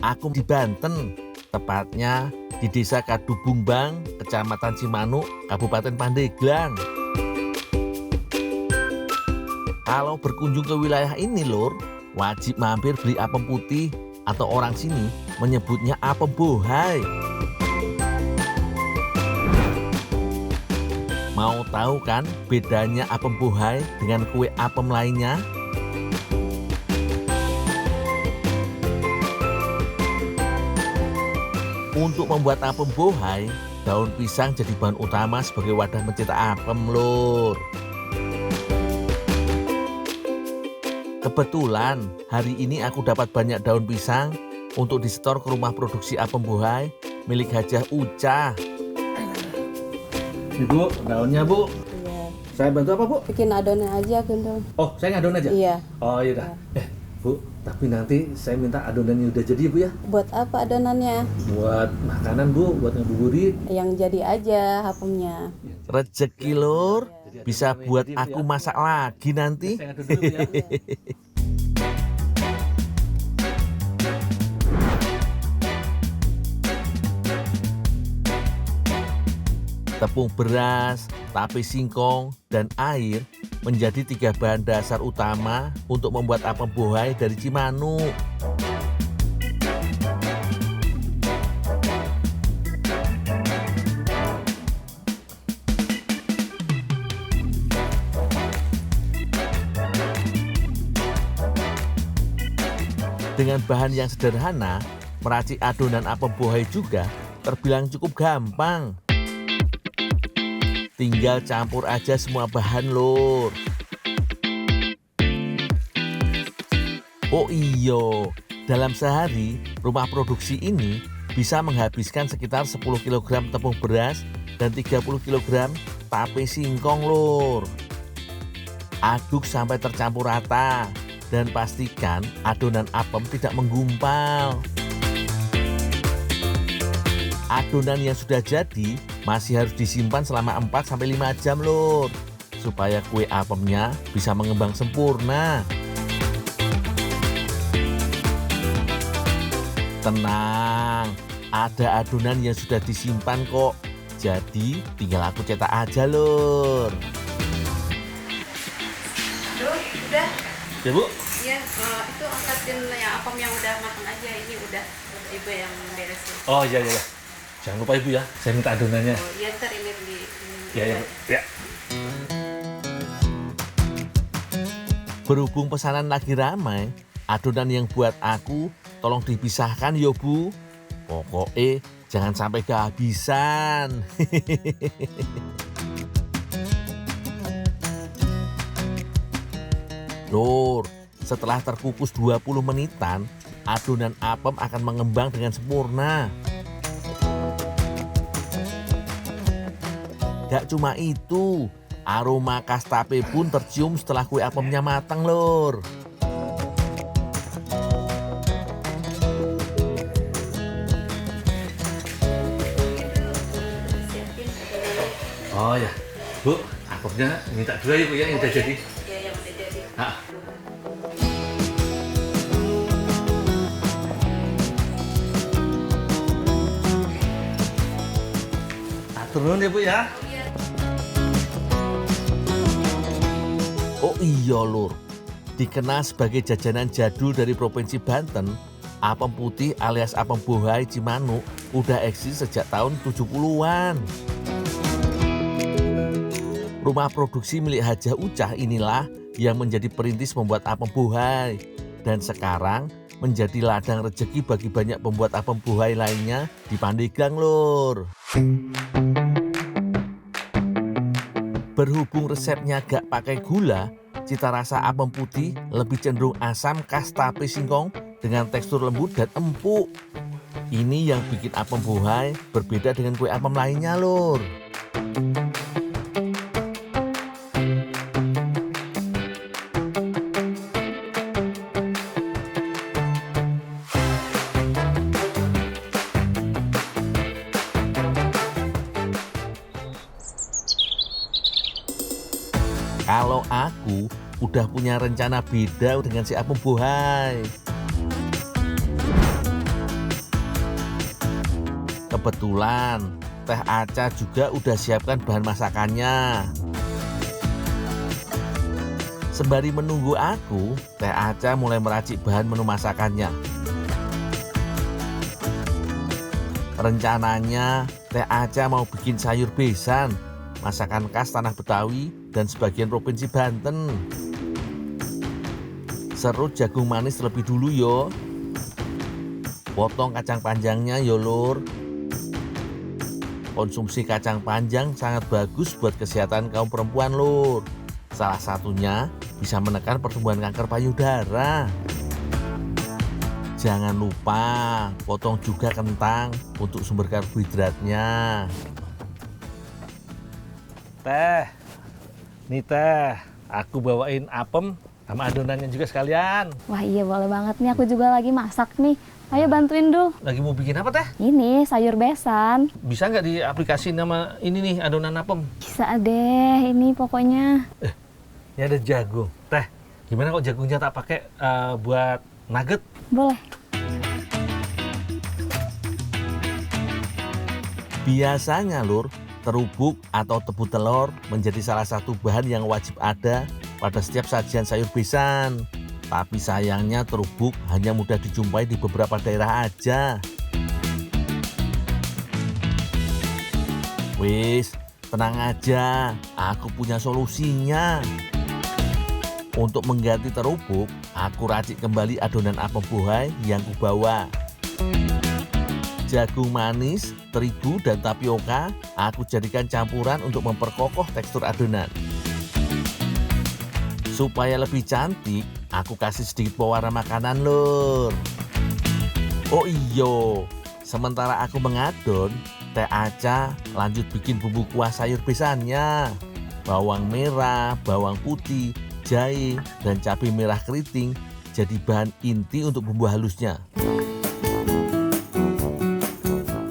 Aku di Banten, tepatnya di Desa Kadubungbang, Kecamatan Cimanuk, Kabupaten Pandeglang. Kalau berkunjung ke wilayah ini lur, wajib mampir beli apem putih atau orang sini menyebutnya apem bohai. Mau tahu kan bedanya apem bohai dengan kue apem lainnya? Untuk membuat apem bohai, daun pisang jadi bahan utama sebagai wadah mencetak apem lur. Kebetulan hari ini aku dapat banyak daun pisang untuk disetor ke rumah produksi apem bohai milik Hajah Ucah. Ibu, daunnya Bu. Iya. Saya bantu apa Bu? Bikin adonan aja gendong. Oh, saya ngadon aja? Iya. Oh iya dah. Bu, tapi nanti saya minta adonannya udah jadi ya Bu ya? Buat apa adonannya? Buat makanan Bu, buat ngebuburit. Yang jadi aja apemnya. Rezeki lur, bisa buat aku masak lagi nanti. Saya ngadon dulu Bu ya. Tepung beras, tape singkong, dan air menjadi 3 bahan dasar utama untuk membuat apem bohai dari Cimanuk. Dengan bahan yang sederhana, meracik adonan apem bohai juga terbilang cukup gampang. Tinggal campur aja semua bahan lur. Oh iyo, dalam sehari rumah produksi ini bisa menghabiskan sekitar 10 kg tepung beras dan 30 kg tape singkong lur. Aduk sampai tercampur rata dan pastikan adonan apem tidak menggumpal. Adonan yang sudah jadi masih harus disimpan selama 4-5 jam lur, supaya kue apemnya bisa mengembang sempurna. Tenang, ada adonan yang sudah disimpan kok, jadi tinggal aku cetak aja lur. Aduh, udah. Ya Bu? Iya, itu angkatin yang apem yang udah matang aja. Ini udah Ibu yang beresin. Oh iya iya. Jangan lupa Ibu ya, saya minta adonannya. Oh iya, ntar ini beli. Ya ya Bu. Ya. Berhubung pesanan lagi ramai, adonan yang buat aku tolong dipisahkan ya Bu. Pokoknya jangan sampai kehabisan. Lur, setelah terkukus 20 menitan, adonan apem akan mengembang dengan sempurna. Gak cuma itu, aroma khas tape pun tercium setelah kue apemnya matang lur. Siapin adonan. Oh ya, Bu, apemnya minta dua ya Bu ya, yang udah jadi. Iya, yang udah jadi. Nah, atur nuhun ya Bu ya. Iya. Oh iya lur, dikenal sebagai jajanan jadul dari Provinsi Banten, apem putih alias apem bohai Cimanuk udah eksis sejak tahun 70-an. Rumah produksi milik Hajah Ucah inilah yang menjadi perintis membuat apem bohai, dan sekarang menjadi ladang rezeki bagi banyak pembuat apem bohai lainnya di Pandeglang lur. Berhubung resepnya gak pakai gula, cita rasa apem putih lebih cenderung asam khas tape singkong dengan tekstur lembut dan empuk. Ini yang bikin apem bohai berbeda dengan kue apem lainnya lur. Kalau aku udah punya rencana beda dengan si apem bohai. Kebetulan Teh Aca juga udah siapkan bahan masakannya. Sembari menunggu aku, Teh Aca mulai meracik bahan menu masakannya. Rencananya Teh Aca mau bikin sayur besan, masakan khas tanah Betawi dan sebagian provinsi Banten. Serut jagung manis terlebih dulu yo. Potong kacang panjangnya yo lur. Konsumsi kacang panjang sangat bagus buat kesehatan kaum perempuan lur. Salah satunya bisa menekan pertumbuhan kanker payudara. Jangan lupa potong juga kentang untuk sumber karbohidratnya. Teh, nih teh, aku bawain apem sama adonannya juga sekalian. Wah iya boleh banget nih, aku juga lagi masak nih. Ayo bantuin Dul. Lagi mau bikin apa teh? Ini sayur besan. Bisa nggak di aplikasi nama ini nih adonan apem? Bisa deh ini pokoknya. Ini ada jagung. Teh, gimana kok jagungnya tak pakai buat nugget? Boleh. Biasanya lur, terubuk atau tebu telur menjadi salah satu bahan yang wajib ada pada setiap sajian sayur besan. Tapi sayangnya terubuk hanya mudah dijumpai di beberapa daerah aja. Wis, tenang aja, aku punya solusinya. Untuk mengganti terubuk, aku racik kembali adonan apem buhai yang kubawa. Jagung manis, terigu, dan tapioka aku jadikan campuran untuk memperkokoh tekstur adonan. Supaya lebih cantik, aku kasih sedikit pewarna makanan lur. Oh iyo, sementara aku mengadon, Teh Aca lanjut bikin bumbu kuah sayur besannya. Bawang merah, bawang putih, jahe, dan cabai merah keriting jadi bahan inti untuk bumbu halusnya.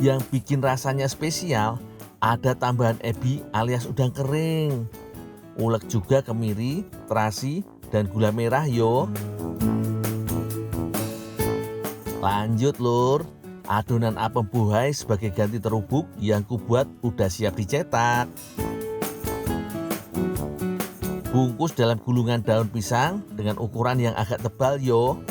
Yang bikin rasanya spesial, ada tambahan ebi alias udang kering. Ulek juga kemiri, terasi, dan gula merah yo. Lanjut lur, adonan apem buhai sebagai ganti terubuk yang kubuat udah siap dicetak. Bungkus dalam gulungan daun pisang dengan ukuran yang agak tebal yo.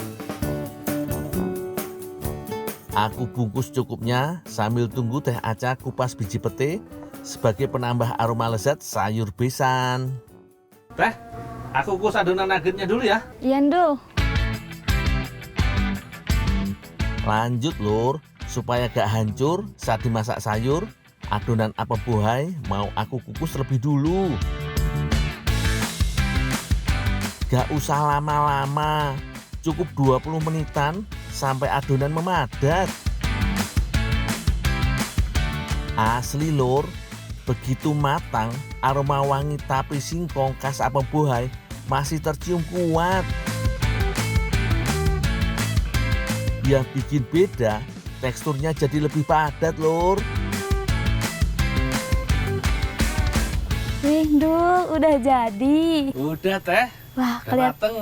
Aku bungkus cukupnya sambil tunggu Teh Aca kupas biji pete sebagai penambah aroma lezat sayur besan. Teh, aku kukus adonan nuggetnya dulu ya. Iya Dul. Lanjut lur, supaya gak hancur saat dimasak sayur, adonan apem buhai mau aku kukus lebih dulu. Gak usah lama-lama, cukup 20 menitan sampai adonan memadat. Asli lur, begitu matang, aroma wangi tape singkong khas apem buhai masih tercium kuat. Yang bikin beda, teksturnya jadi lebih padat lur. Wih Dul, udah jadi. Udah teh, Wah, udah mateng.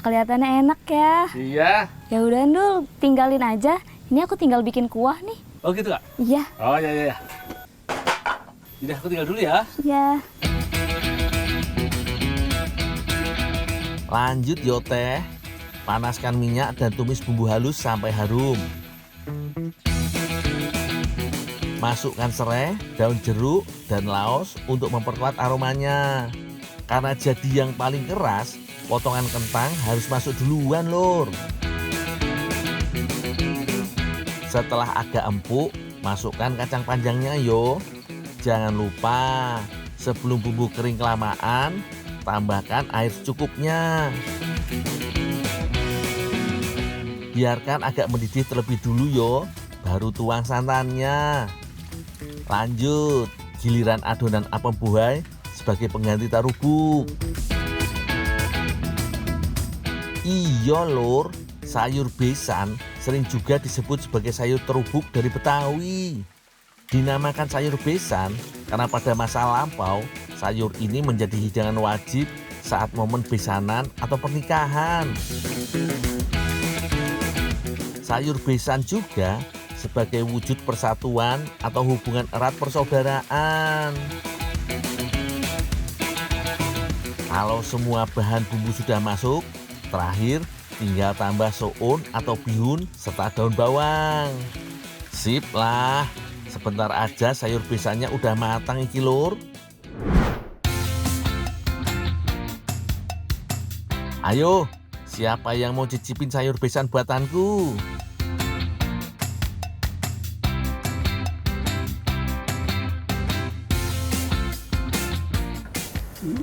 kelihatannya enak ya. Iya. Ya udah Dul, tinggalin aja. Ini aku tinggal bikin kuah nih. Oh gitu kak? Iya, Oh iya. Udah aku tinggal dulu ya. iya. Lanjut yo teh, panaskan minyak dan tumis bumbu halus sampai harum. Masukkan serai, daun jeruk, dan laos untuk memperkuat aromanya. Karena jadi yang paling keras, potongan kentang harus masuk duluan lur. Setelah agak empuk, masukkan kacang panjangnya yo. Jangan lupa, sebelum bumbu kering kelamaan, tambahkan air secukupnya. Biarkan agak mendidih terlebih dulu yo, baru tuang santannya. Lanjut, giliran adonan apem buhai sebagai pengganti terubuk. Iya lur, sayur besan sering juga disebut sebagai sayur terubuk dari Betawi. Dinamakan sayur besan karena pada masa lampau sayur ini menjadi hidangan wajib saat momen besanan atau pernikahan. Sayur besan juga sebagai wujud persatuan atau hubungan erat persaudaraan. Kalau semua bahan bumbu sudah masuk, terakhir tinggal tambah soun atau bihun serta daun bawang. Sip lah, sebentar aja sayur besannya udah matang iki lur. Ayo, siapa yang mau cicipin sayur besan buatanku?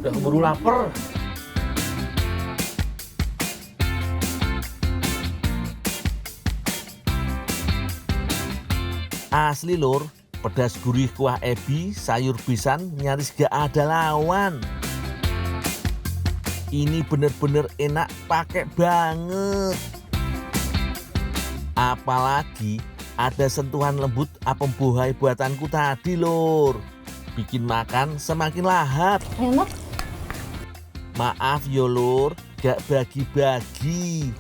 Udah keburu lapar. Asli lur, pedas gurih kuah ebi, sayur besan nyaris gak ada lawan. Ini bener-bener enak pakai banget. Apalagi ada sentuhan lembut apem bohai buatanku tadi lur. Bikin makan semakin lahap. Enak. Maaf yo lur, gak bagi-bagi.